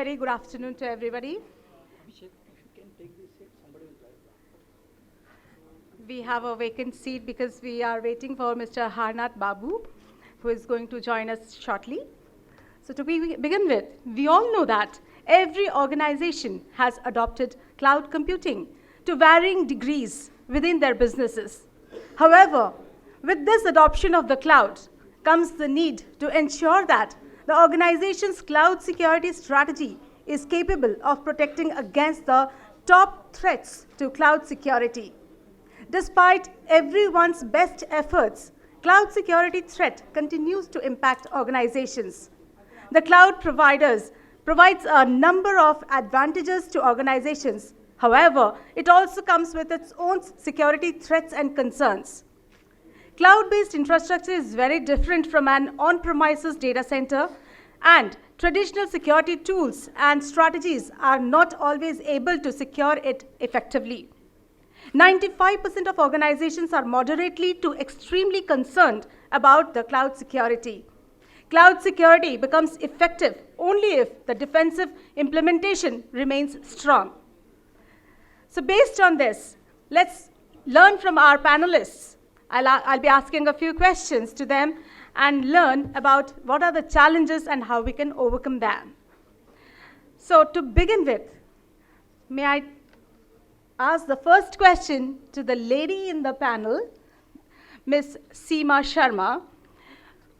very good afternoon to everybody. Abhishek, if you can take this seat, somebody will drive. We have a vacant seat because we are waiting for Mr. Harnath Babu, who is going to join us shortly. So to begin with, we all know that every organization has adopted cloud computing to varying degrees within their businesses. However, with this adoption of the cloud comes the need to ensure that the organization's cloud security strategy is capable of protecting against the top threats to cloud security. Despite everyone's best efforts, cloud security threat continues to impact organizations. The cloud provides a number of advantages to organizations. However, it also comes with its own security threats and concerns. Cloud-based infrastructure is very different from an on-premises data center, and traditional security tools and strategies are not always able to secure it effectively. 95% of organizations are moderately to extremely concerned about the cloud security. Cloud security becomes effective only if the defensive implementation remains strong. So based on this, let's learn from our panelists. I'll be asking a few questions to them and learn about what are the challenges and how we can overcome them. So to begin with, may I ask the first question to the lady in the panel, Ms. Seema Sharma.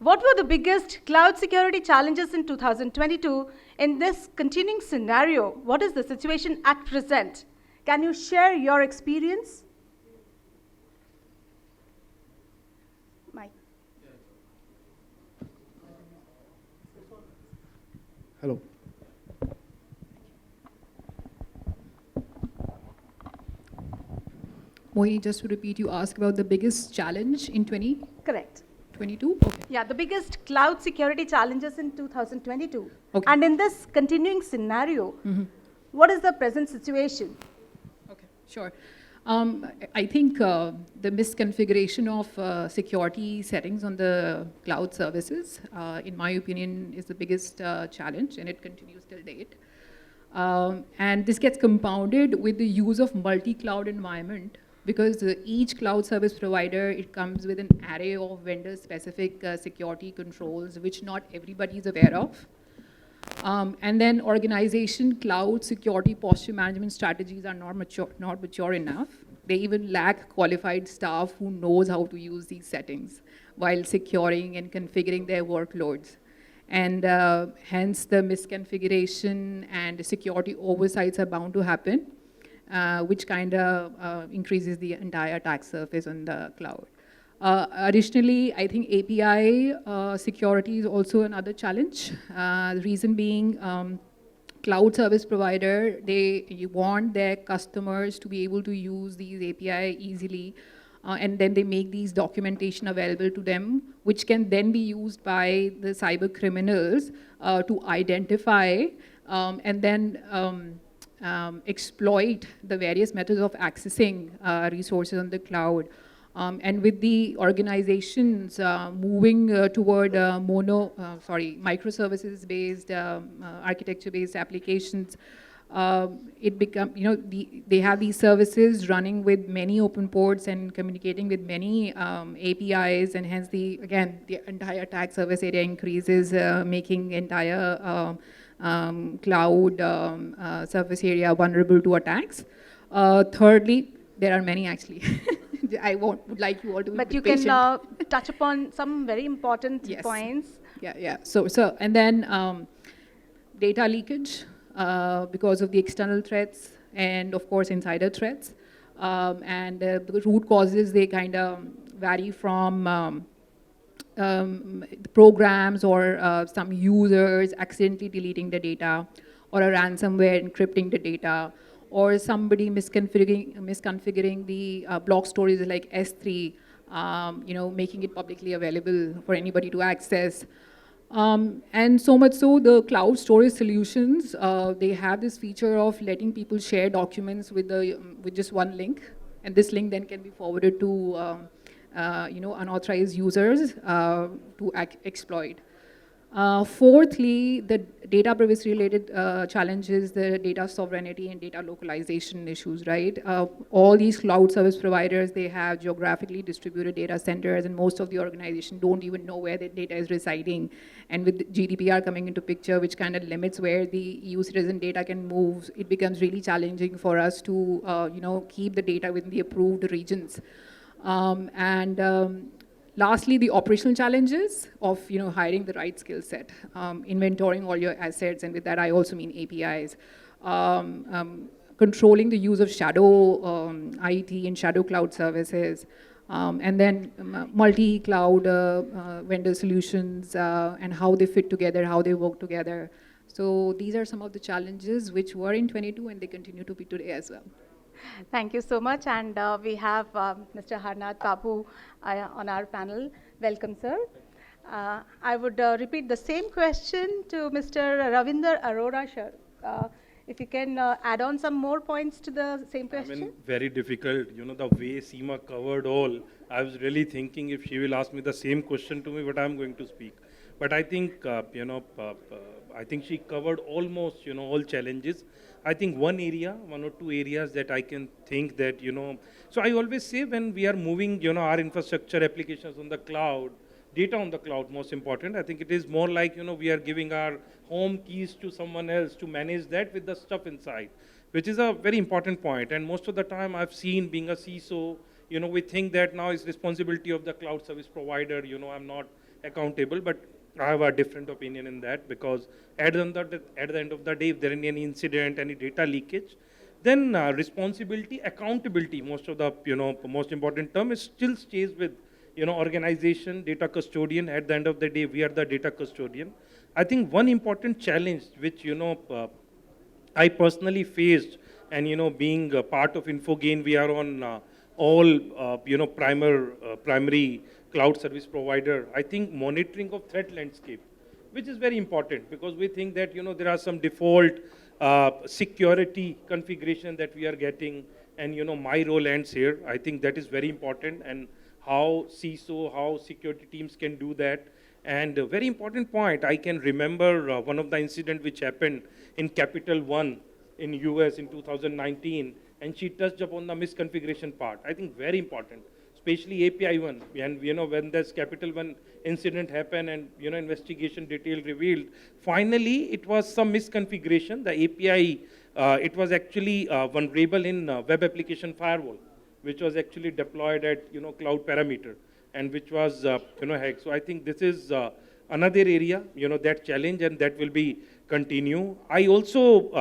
What were the biggest cloud security challenges in 2022 in this continuing scenario? What is the situation at present? Can you share your experience? Mike. Hello. Mohini, just to repeat, you asked about the biggest challenge in 2022? Correct. Okay. Yeah, the biggest cloud security challenges in 2022. Okay. And in this continuing scenario, what is the present situation? Okay, sure. I think the misconfiguration of security settings on the cloud services, in my opinion, is the biggest challenge, and it continues till date. And this gets compounded with the use of multi-cloud environment, because each cloud service provider, it comes with an array of vendor-specific security controls, which not everybody is aware of. And then organization cloud security posture management strategies are not mature enough. They even lack qualified staff who knows how to use these settings while securing and configuring their workloads. And hence the misconfiguration and security oversights are bound to happen, which kind of increases the entire attack surface on the cloud. Additionally, I think API security is also another challenge. The reason being, cloud service provider, you want their customers to be able to use these API easily, and then they make these documentation available to them, which can then be used by the cyber criminals to identify and then exploit the various methods of accessing resources on the cloud. And with the organizations moving toward microservices-based, architecture-based applications, they have these services running with many open ports and communicating with many APIs, and hence the entire attack surface area increases, making entire cloud surface area vulnerable to attacks. Thirdly, there are many actually. I would like you all to be But you patient. can touch upon some very important points. Yeah. So and then data leakage because of the external threats and of course insider threats. And the root causes, they kind of vary from programs or some users accidentally deleting the data, or a ransomware encrypting the data, or somebody misconfiguring the block storage like S3, making it publicly available for anybody to access. And so much so, the cloud storage solutions, they have this feature of letting people share documents with just one link, and this link then can be forwarded to unauthorized users to exploit. Fourthly, the data privacy related challenges, the data sovereignty and data localization issues, right? All these cloud service providers, they have geographically distributed data centers, and most of the organization don't even know where the data is residing. And with GDPR coming into picture, which kind of limits where the EU citizen data can move, it becomes really challenging for us to keep the data within the approved regions. Lastly, the operational challenges of hiring the right skill set, inventorying all your assets, and with that I also mean APIs, controlling the use of shadow IT and shadow cloud services, and then multi-cloud vendor solutions and how they fit together, how they work together. So these are some of the challenges which were in 22 and they continue to be today as well. Thank you so much. And we have Mr. Harnath Babu on our panel. Welcome, sir. I would repeat the same question to Mr. Ravinder Arora, sir. If you can add on some more points to the same question. I mean, very difficult. The way Seema covered all, I was really thinking if she will ask me the same question to me, what I'm going to speak. But I think, I think she covered almost, all challenges. I think one or two areas that I can think that, so I always say when we are moving, our infrastructure applications on the cloud, data on the cloud, most important. I think it is more like, we are giving our home keys to someone else to manage that with the stuff inside, which is a very important point. And most of the time I've seen being a CISO, we think that now it's responsibility of the cloud service provider, I'm not accountable, but I have a different opinion in that, because at the end of the day, if there is any incident, any data leakage, then responsibility, accountability, most of the, most important term, is still stays with, organization, data custodian. At the end of the day, we are the data custodian. I think one important challenge which, I personally faced, and, being a part of Infogain, we are on all, primary cloud service provider. I think monitoring of threat landscape, which is very important, because we think that, there are some default security configuration that we are getting, and, my role ends here. I think that is very important, and how CISO, how security teams can do that. And a very important point, I can remember one of the incident which happened in Capital One in US in 2019, and she touched upon the misconfiguration part. I think very important, especially API one. And when this Capital One incident happened and investigation detail revealed, finally it was some misconfiguration. The API, it was actually vulnerable in web application firewall, which was actually deployed at cloud parameter, and which was hacked. So I think this is another area, that challenge, and that will be continue. I also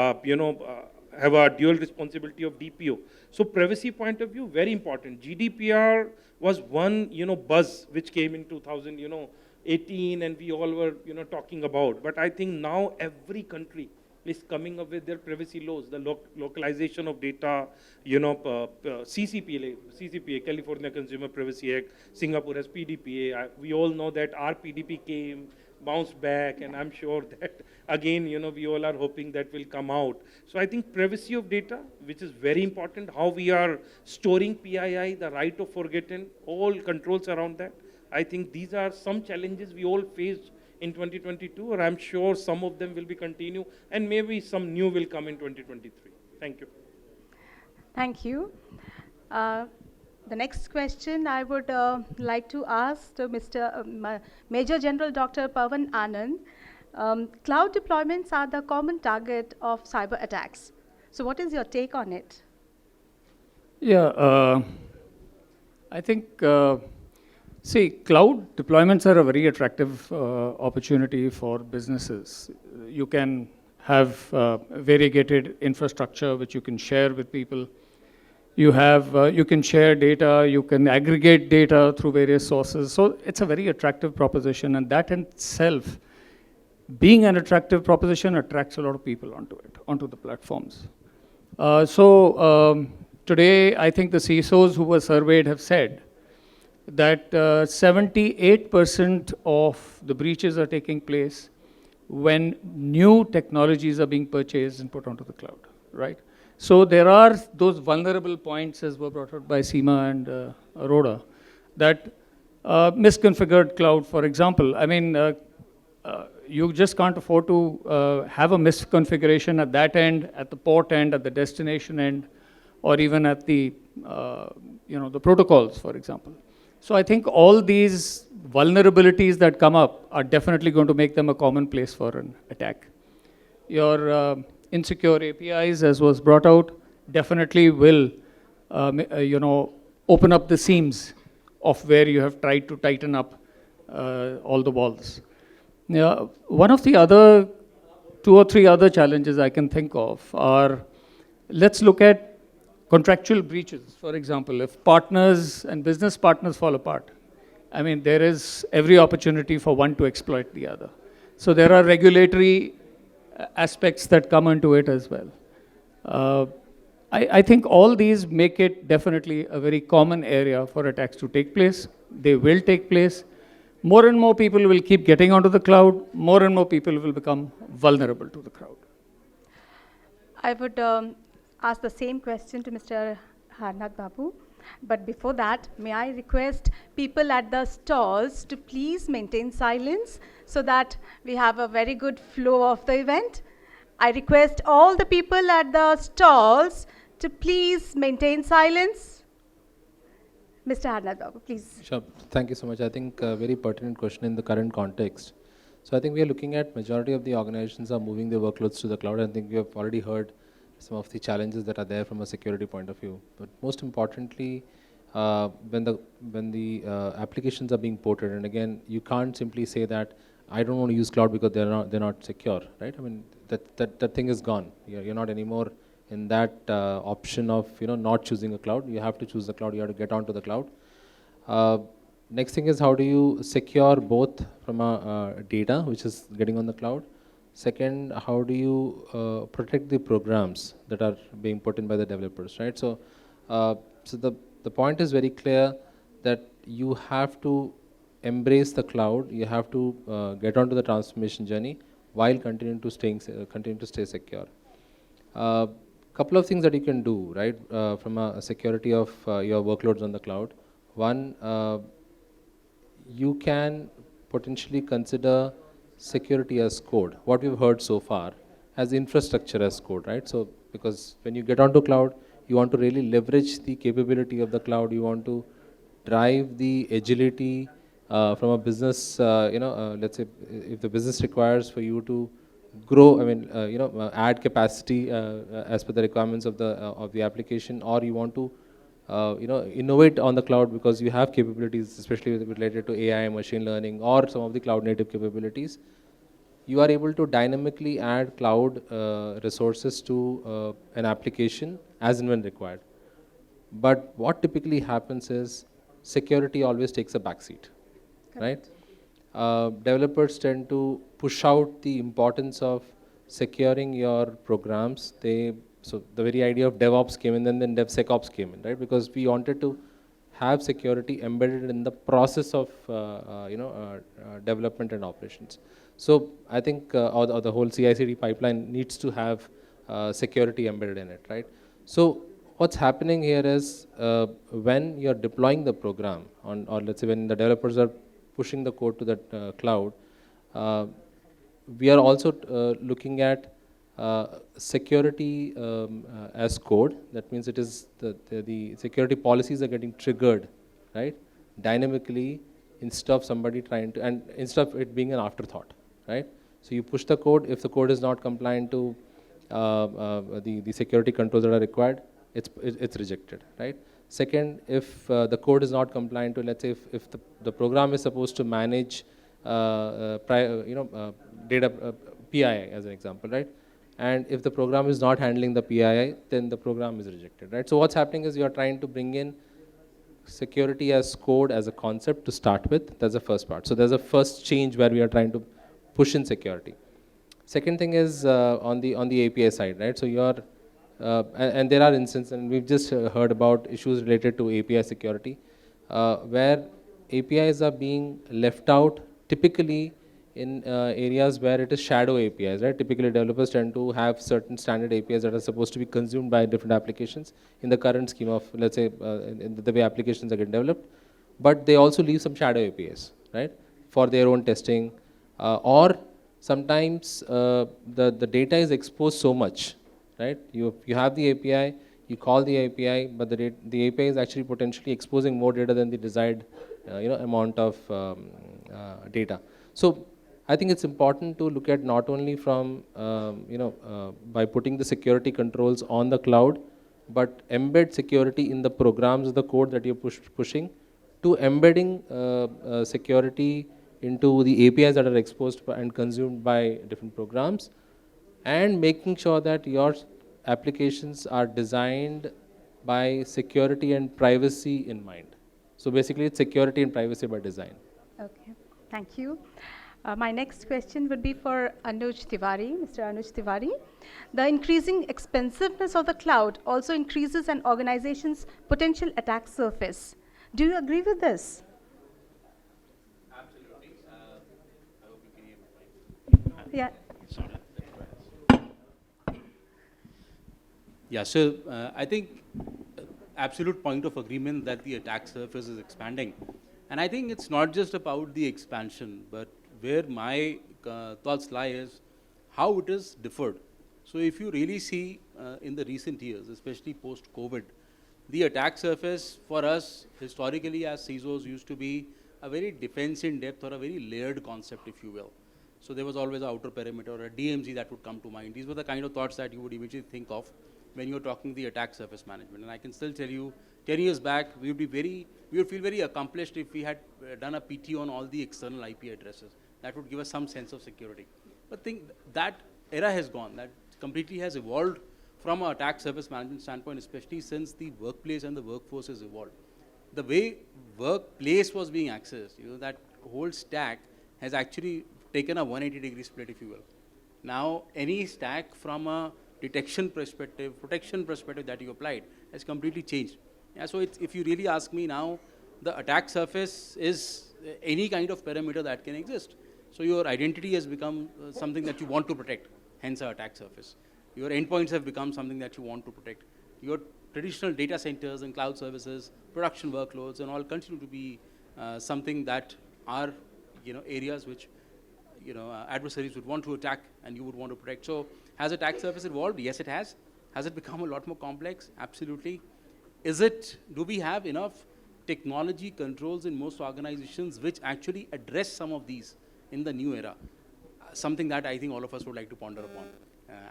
have a dual responsibility of DPO. So privacy point of view, very important. GDPR was one buzz which came in 2018, and we all were talking about. But I think now every country is coming up with their privacy laws, the localization of data, CCPA, California Consumer Privacy Act, Singapore has PDPA. We all know that our PDP came, bounced back, and I'm sure that again, we all are hoping that will come out. So I think privacy of data, which is very important, how we are storing PII, the right of forgotten, all controls around that. I think these are some challenges we all faced in 2022, or I'm sure some of them will be continue, and maybe some new will come in 2023. Thank you. Thank you. The next question I would like to ask to Mr. Major General Dr. Pawan Anand. Cloud deployments are the common target of cyber attacks. So what is your take on it? Yeah, I think, see, cloud deployments are a very attractive opportunity for businesses. You can have variegated infrastructure which you can share with people. You can share data, you can aggregate data through various sources. So it's a very attractive proposition, and that in itself, being an attractive proposition, attracts a lot of people onto it, onto the platforms. Today, I think the CISOs who were surveyed have said that 78% of the breaches are taking place when new technologies are being purchased and put onto the cloud, right? So there are those vulnerable points, as were brought out by Seema and Arora, that misconfigured cloud, for example. I mean, you just can't afford to have a misconfiguration at that end, at the port end, at the destination end, or even at the, the protocols, for example. So I think all these vulnerabilities that come up are definitely going to make them a commonplace for an attack. Your insecure APIs, as was brought out, definitely will, open up the seams of where you have tried to tighten up all the walls. Yeah, one of the other, 2 or 3 other challenges I can think of are, let's look at contractual breaches. For example, if partners and business partners fall apart, I mean, there is every opportunity for one to exploit the other. So there are regulatory aspects that come into it as well. I think all these make it definitely a very common area for attacks to take place. They will take place. More and more people will keep getting onto the cloud. More and more people will become vulnerable to the cloud. I would ask the same question to Mr. Harnath Babu. But before that, may I request people at the stalls to please maintain silence so that we have a very good flow of the event. I request all the people at the stalls to please maintain silence. Mr. Harnath Babu, please. Sure. Thank you so much. I think a very pertinent question in the current context. So I think we are looking at majority of the organizations are moving their workloads to the cloud. I think we have already heard some of the challenges that are there from a security point of view. But most importantly, when the applications are being ported, and again, you can't simply say that I don't want to use cloud because they're not secure, right? I mean, that thing is gone. You're not anymore in that option of not choosing a cloud. You have to choose the cloud. You have to get onto the cloud. Next thing is, how do you secure both from data which is getting on the cloud? Second, how do you protect the programs that are being put in by the developers, right? So, the point is very clear that you have to embrace the cloud. You have to get onto the transformation journey while continue to stay secure. Couple of things that you can do, right, from a security of your workloads on the cloud. One, you can potentially consider security as code. What we've heard so far as infrastructure as code, right? So, because when you get onto cloud, you want to really leverage the capability of the cloud. You want to drive the agility from a business. Let's say if the business requires for you to grow, I mean, add capacity as per the requirements of the application, or you want to innovate on the cloud because you have capabilities, especially related to AI, machine learning, or some of the cloud native capabilities. You are able to dynamically add cloud resources to an application as and when required. But what typically happens is security always takes a backseat, right? Developers tend to push out the importance of securing your programs. So the very idea of DevOps came in, and then DevSecOps came in, right? Because we wanted to have security embedded in the process of development and operations. So I think or the whole CI/CD pipeline needs to have security embedded in it, right? So what's happening here is when you're deploying the program or let's say when the developers are pushing the code to the cloud, we are also looking at security as code. That means it is the security policies are getting triggered, right, dynamically, instead of somebody trying to, and instead of it being an afterthought, right? So you push the code. If the code is not compliant to the security controls that are required, it's rejected, right? Second, if the code is not compliant to, let's say, if the program is supposed to manage data PII as an example, right? And if the program is not handling the PII, then the program is rejected, right? So what's happening is you are trying to bring in security as code as a concept to start with. That's the first part. So there's a first change where we are trying to push in security. Second thing is on the API side, right? So you are and there are instances, and we've just heard about issues related to API security, where APIs are being left out typically in areas where it is shadow APIs, right? Typically developers tend to have certain standard APIs that are supposed to be consumed by different applications in the current scheme of, let's say, in the way applications are getting developed. But they also leave some shadow APIs, right, for their own testing, or sometimes the data is exposed so much, right? You have the API, you call the API, but the API is actually potentially exposing more data than the desired amount of data. So I think it's important to look at not only from by putting the security controls on the cloud, but embed security in the programs of the code that you're pushing, to embedding security into the APIs that are exposed and consumed by different programs, and making sure that your applications are designed by security and privacy in mind. So basically it's security and privacy by design. Okay, thank you. My next question would be for Anuj Tewari, Mr. Anuj Tewari. The increasing expensiveness of the cloud also increases an organization's potential attack surface. Do you agree with this? Absolutely. I hope you can hear me. Yeah. Yeah, so I think absolute point of agreement that the attack surface is expanding. And I think it's not just about the expansion, but where my thoughts lie is how it is differed. So if you really see in the recent years, especially post-COVID, the attack surface for us historically as CISOs used to be a very defense in depth or a very layered concept, if you will. So there was always an outer perimeter or a DMZ that would come to mind. These were the kind of thoughts that you would immediately think of when you're talking the attack surface management. And I can still tell you, 10 years back, we would feel very accomplished if we had done a PT on all the external IP addresses. That would give us some sense of security. But think that era has gone. That completely has evolved from an attack surface management standpoint, especially since the workplace and the workforce has evolved. The way workplace was being accessed, that whole stack has actually taken a 180-degree split, if you will. Now, any stack from a detection perspective, protection perspective that you applied has completely changed. Yeah, so if you really ask me now, the attack surface is any kind of parameter that can exist. So your identity has become something that you want to protect, hence our attack surface. Your endpoints have become something that you want to protect. Your traditional data centers and cloud services, production workloads, and all continue to be something that are areas which adversaries would want to attack and you would want to protect. So has attack surface evolved? Yes, it has. Has it become a lot more complex? Absolutely. Do we have enough technology controls in most organizations which actually address some of these in the new era? Something that I think all of us would like to ponder upon.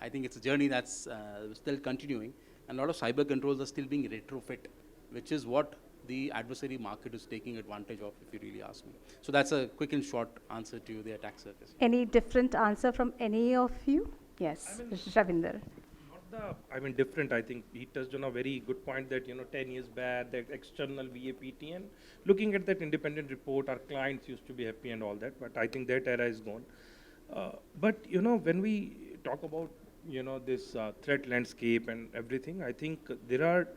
I think it's a journey that's still continuing, and a lot of cyber controls are still being retrofit, which is what the adversary market is taking advantage of, if you really ask me. So that's a quick and short answer to the attack surface. Any different answer from any of you? Yes, Ravinder. Different. I think he touched on a very good point that, 10 years back, that external VAPT, and looking at that independent report, our clients used to be happy and all that, but I think that era is gone. But, when we talk about, this threat landscape and everything, I think there are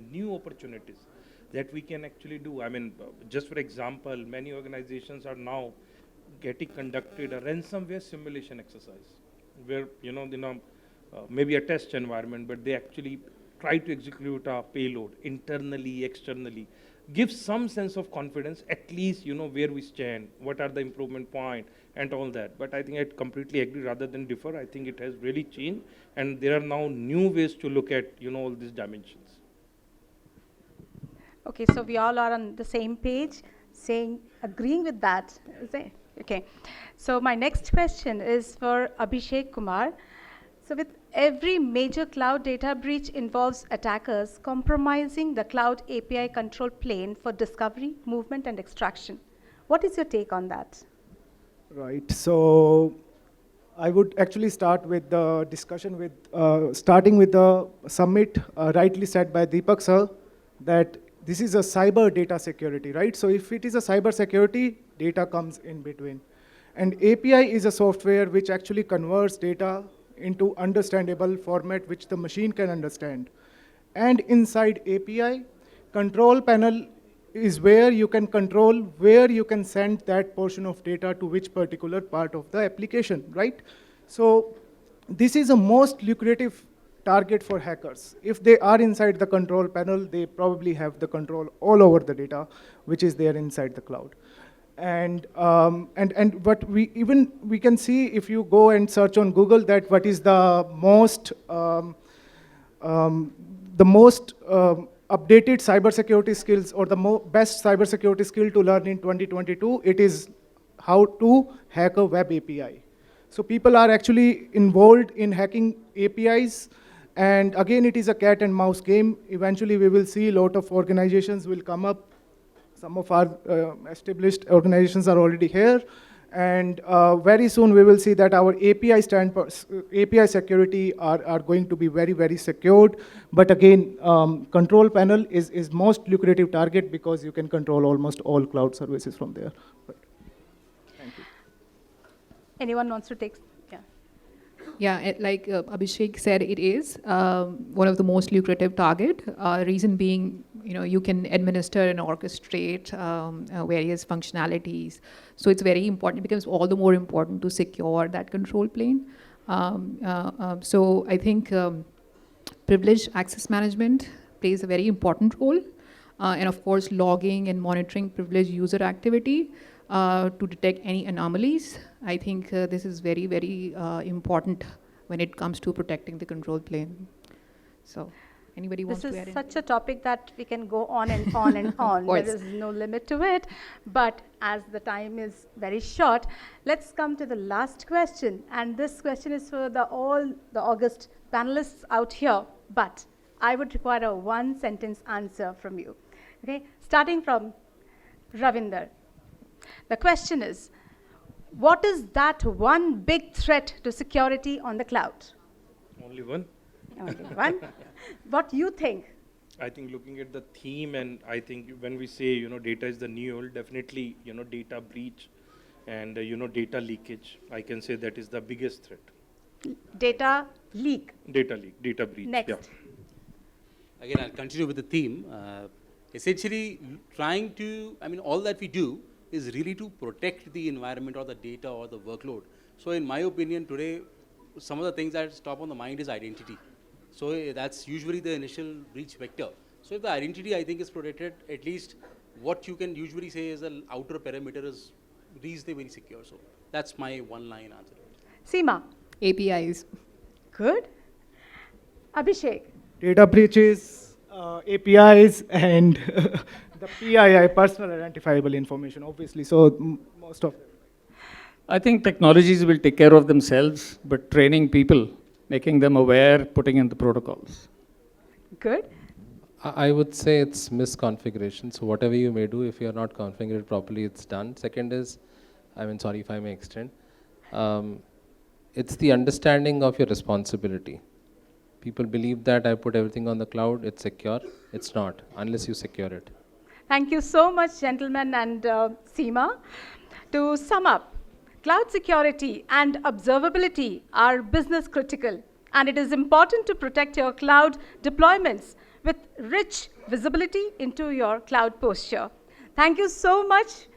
new opportunities that we can actually do. Just for example, many organizations are now conducted a ransomware simulation exercise where, maybe a test environment, but they actually try to execute a payload internally, externally. Give some sense of confidence, at least, where we stand, what are the improvement points, and all that. But I think I completely agree, rather than differ. I think it has really changed, and there are now new ways to look at, all these dimensions. Okay, so we all are on the same page, agreeing with that. Is it? Okay. So my next question is for Abhishek Kumar. So with every major cloud data breach involves attackers compromising the cloud API control plane for discovery, movement, and extraction. What is your take on that? Right. So I would actually start with the discussion with, starting with the summit rightly said by Deepak sir, that this is a cyber data security, right? So if it is a cyber security, data comes in between. And API is a software which actually converts data into understandable format which the machine can understand. And inside API, control panel is where you can control where you can send that portion of data to which particular part of the application, right? So this is a most lucrative target for hackers. If they are inside the control panel, they probably have the control all over the data which is there inside the cloud. And what we can see if you go and search on Google that what is the most updated cybersecurity skills or the best cybersecurity skill to learn in 2022, it is how to hack a web API. So people are actually involved in hacking APIs, and again, it is a cat and mouse game. Eventually, we will see a lot of organizations will come up. Some of our established organizations are already here, and very soon we will see that our API security are going to be very, very secured. But again, control panel is most lucrative target because you can control almost all cloud services from there. But thank you. Anyone wants to take? Yeah. Yeah, like Abhishek said, it is one of the most lucrative target. Reason being, you can administer and orchestrate various functionalities. So it's very important. It becomes all the more important to secure that control plane. So I think privileged access management plays a very important role. And of course, logging and monitoring privileged user activity to detect any anomalies. I think this is very, very important when it comes to protecting the control plane. So anybody wants to add? This is such a topic that we can go on and on and on. There is no limit to it. But as the time is very short, let's come to the last question. And this question is for all the August panelists out here. But I would require a one-sentence answer from you. Okay, starting from Ravinder. The question is, what is that one big threat to security on the cloud? Only one? Only one. What do you think? I think looking at the theme, and I think when we say, data is the new oil, definitely, data breach and, data leakage. I can say that is the biggest threat. Data leak. Data leak, data breach. Next. Yeah. Again, I'll continue with the theme. Essentially, trying to, all that we do is really to protect the environment or the data or the workload. So in my opinion, today, some of the things that's top on the mind is identity. So that's usually the initial breach vector. So if the identity, I think, is protected, at least what you can usually say is the outer perimeter is reasonably secure. So that's my one-line answer. Seema. APIs. Good. Abhishek. Data breaches, APIs, and the PII, personal identifiable information, obviously. So most of it. I think technologies will take care of themselves, but training people, making them aware, putting in the protocols. Good. I would say it's misconfiguration. So whatever you may do, if you're not configured properly, it's done. Second is, sorry if I may extend, it's the understanding of your responsibility. People believe that I put everything on the cloud, it's secure. It's not, unless you secure it. Thank you so much, gentlemen and Seema. To sum up, cloud security and observability are business critical, and it is important to protect your cloud deployments with rich visibility into your cloud posture. Thank you so much